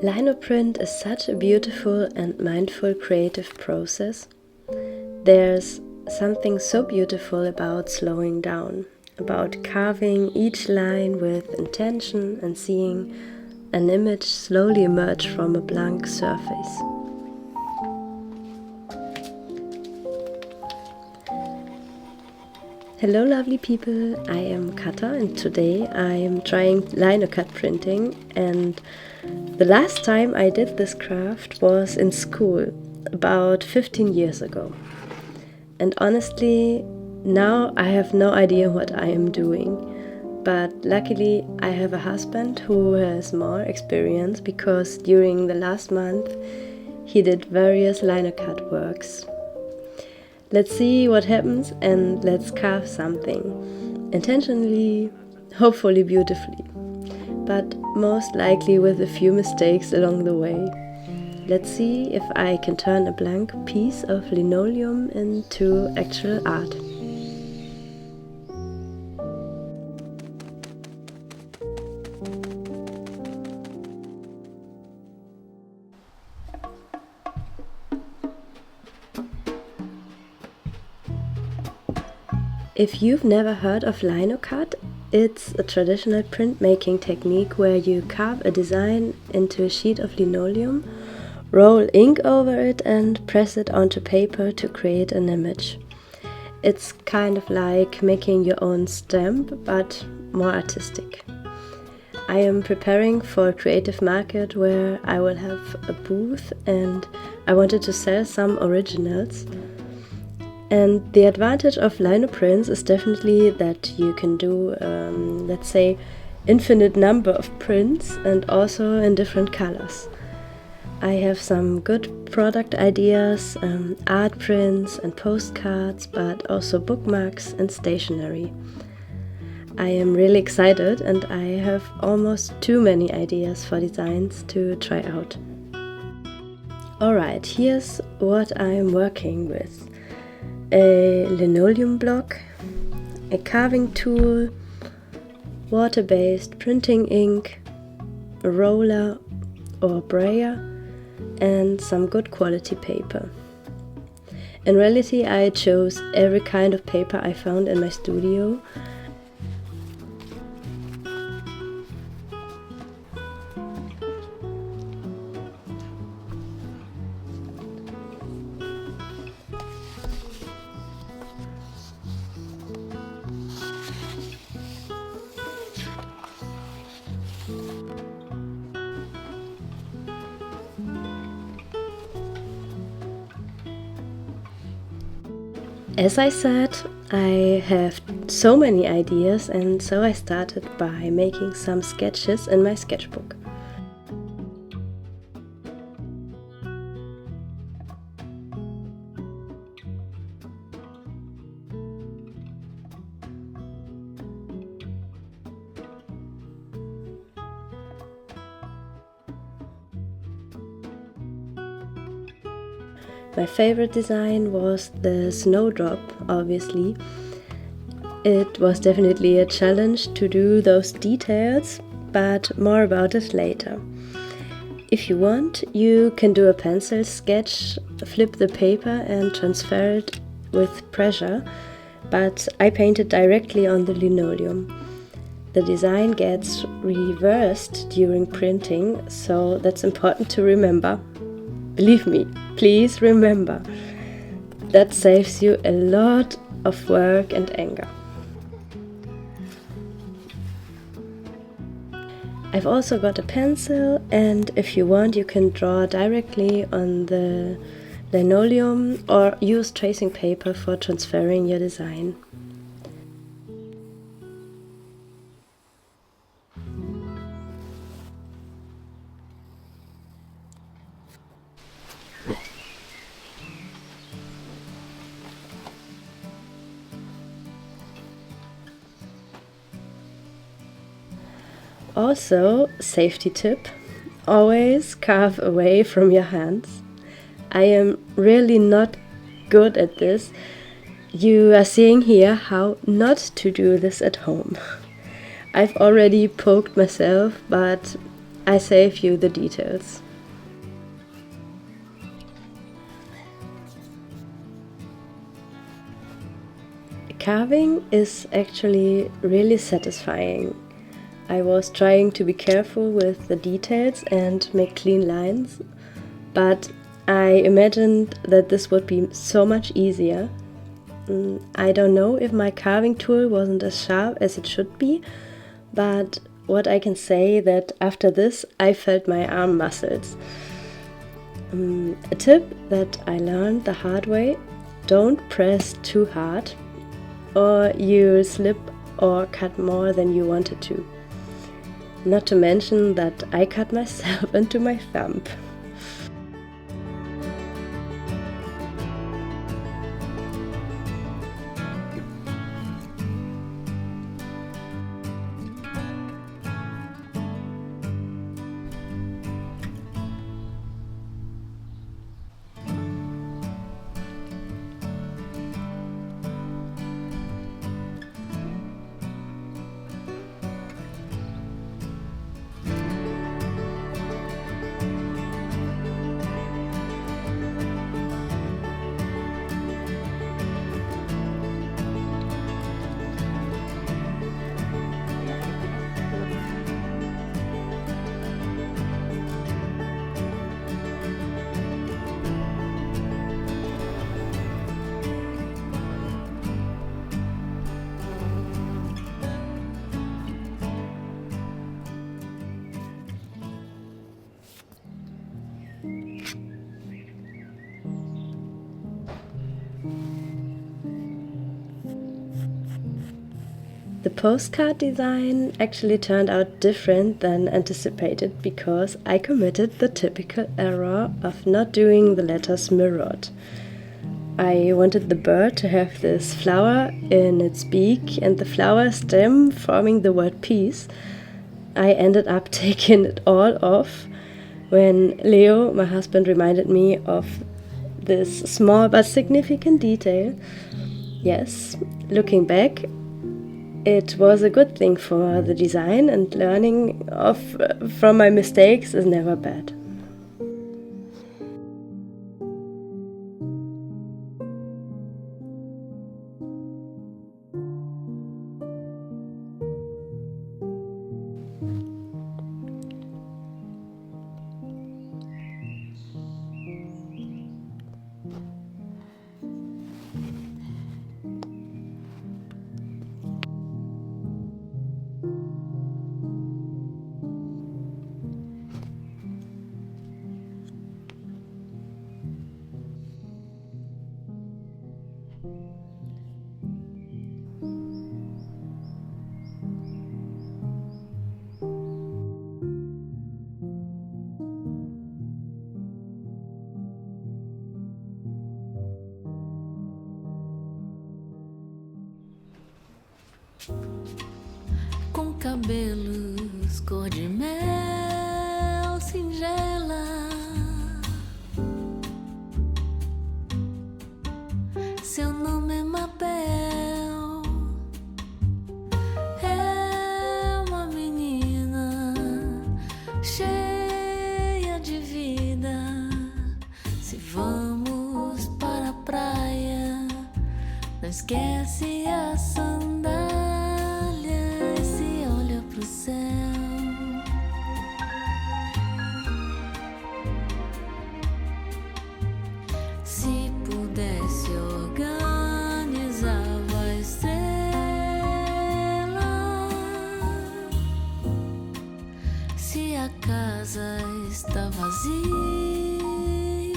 Linoprint is such a beautiful and mindful creative process. There's something so beautiful about slowing down, about carving each line with intention and seeing an image slowly emerge from a blank surface. Hello lovely people, I am Kata and today I am trying Linocut printing, and the last time I did this craft was in school, about 15 years ago. And honestly, now I have no idea what I am doing. But luckily I have a husband who has more experience because during the last month he did various Linocut works. Let's see what happens and let's carve something. Intentionally, hopefully beautifully, but most likely with a few mistakes along the way. Let's see if I can turn a blank piece of linoleum into actual art. If you've never heard of Linocut, it's a traditional printmaking technique where you carve a design into a sheet of linoleum, roll ink over it and press it onto paper to create an image. It's kind of like making your own stamp, but more artistic. I am preparing for a creative market where I will have a booth and I wanted to sell some originals. And the advantage of Lino Prints is definitely that you can do, let's say, infinite number of prints and also in different colors. I have some good product ideas, art prints and postcards, but also bookmarks and stationery. I am really excited and I have almost too many ideas for designs to try out. Alright, here's what I am working with. A linoleum block, a carving tool, water-based printing ink, a roller or brayer, and some good quality paper. In reality, I chose every kind of paper I found in my studio. As I said, I have so many ideas, and so I started by making some sketches in my sketchbook. My favorite design was the snowdrop, obviously. It was definitely a challenge to do those details, but more about it later. If you want, you can do a pencil sketch, flip the paper and transfer it with pressure, but I painted directly on the linoleum. The design gets reversed during printing, so that's important to remember. Believe me, please remember. That saves you a lot of work and anger. I've also got a pencil, and if you want you can draw directly on the linoleum or use tracing paper for transferring your design. Also, safety tip, always carve away from your hands. I am really not good at this. You are seeing here how not to do this at home. I've already poked myself, but I save you the details. Carving is actually really satisfying. I was trying to be careful with the details and make clean lines, but I imagined that this would be so much easier. I don't know if my carving tool wasn't as sharp as it should be, but what I can say that after this I felt my arm muscles. A tip that I learned the hard way: don't press too hard, or you'll slip or cut more than you wanted to. Not to mention that I cut myself into my thumb. The postcard design actually turned out different than anticipated because I committed the typical error of not doing the letters mirrored. I wanted the bird to have this flower in its beak and the flower stem forming the word peace. I ended up taking it all off when Leo, my husband, reminded me of this small but significant detail. Yes, looking back, it was a good thing for the design, and learning from my mistakes is never bad. Com cabelos cor de mel singela, seu nome é Mabel, é uma menina cheia de vida. Se vamos para a praia, não esquece a sandália e se olha pro céu. Se pudesse organizava a estrela, se a casa está vazia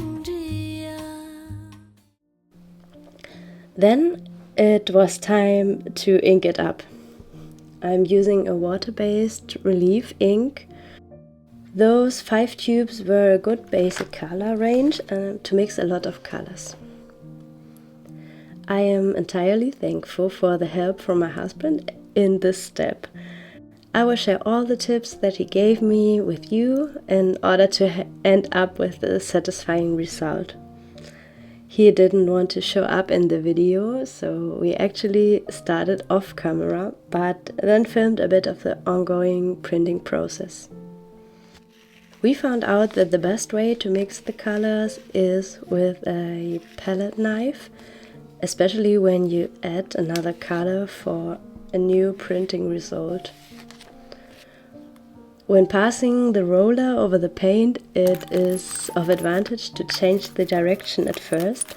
um dia. Then it was time to ink it up. I'm using a water-based relief ink. Those 5 tubes were a good basic color range to mix a lot of colors. I am entirely thankful for the help from my husband in this step. I will share all the tips that he gave me with you in order to end up with a satisfying result. He didn't want to show up in the video, so we actually started off camera, but then filmed a bit of the ongoing printing process. We found out that the best way to mix the colors is with a palette knife, especially when you add another color for a new printing result. When passing the roller over the paint, it is of advantage to change the direction at first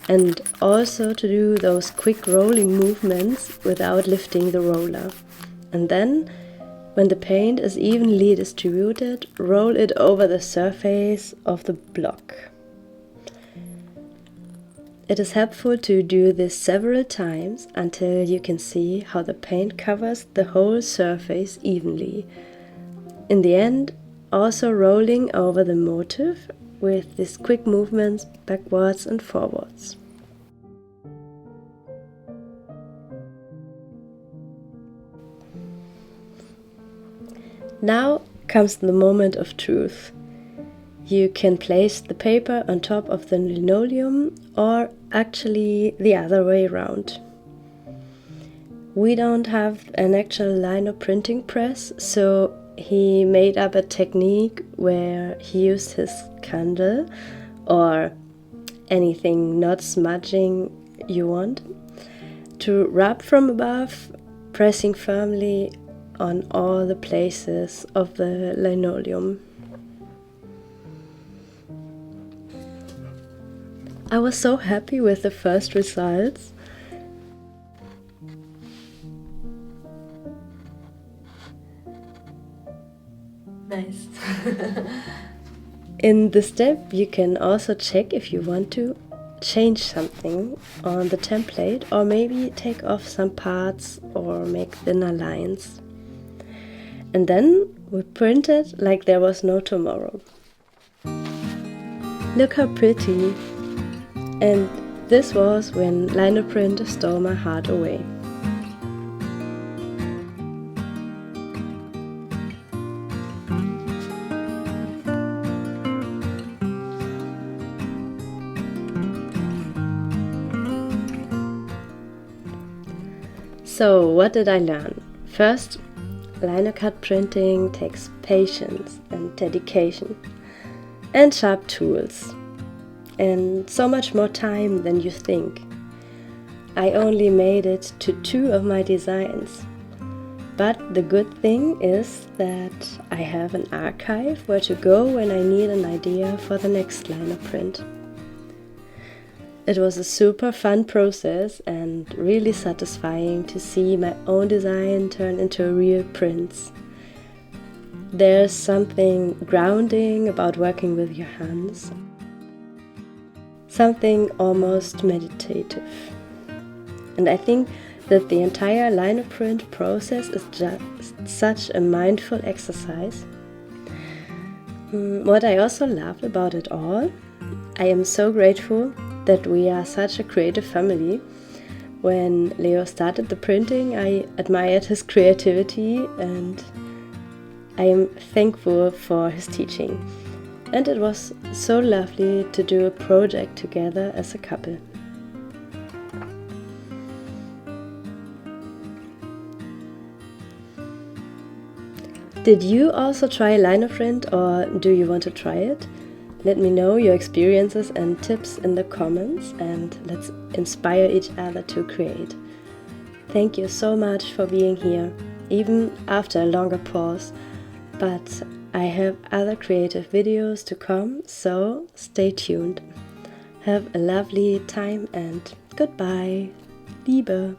and also to do those quick rolling movements without lifting the roller. And then, when the paint is evenly distributed, roll it over the surface of the block. It is helpful to do this several times until you can see how the paint covers the whole surface evenly. In the end, also rolling over the motif with these quick movements backwards and forwards. Now comes the moment of truth. You can place the paper on top of the linoleum, or actually the other way around. We don't have an actual lino printing press, so he made up a technique where he used his candle or anything not smudging you want to rub from above, pressing firmly on all the places of the linoleum. I was so happy with the first results. Nice. In this step, you can also check if you want to change something on the template, or maybe take off some parts or make thinner lines. And then we print it like there was no tomorrow. Look how pretty! And this was when Linoprint stole my heart away. So, what did I learn? First, Linocut printing takes patience and dedication and sharp tools, and so much more time than you think. I only made it to 2 of my designs, but the good thing is that I have an archive where to go when I need an idea for the next Linoprint. It was a super fun process and really satisfying to see my own design turn into real prints. There's something grounding about working with your hands, something almost meditative. And I think that the entire Linoprint process is just such a mindful exercise. What I also love about it all, I am so grateful that we are such a creative family. When Leo started the printing, I admired his creativity and I am thankful for his teaching. And it was so lovely to do a project together as a couple. Did you also try Linoprint, or do you want to try it? Let me know your experiences and tips in the comments, and let's inspire each other to create. Thank you so much for being here, even after a longer pause, but I have other creative videos to come, so stay tuned. Have a lovely time and goodbye. Liebe.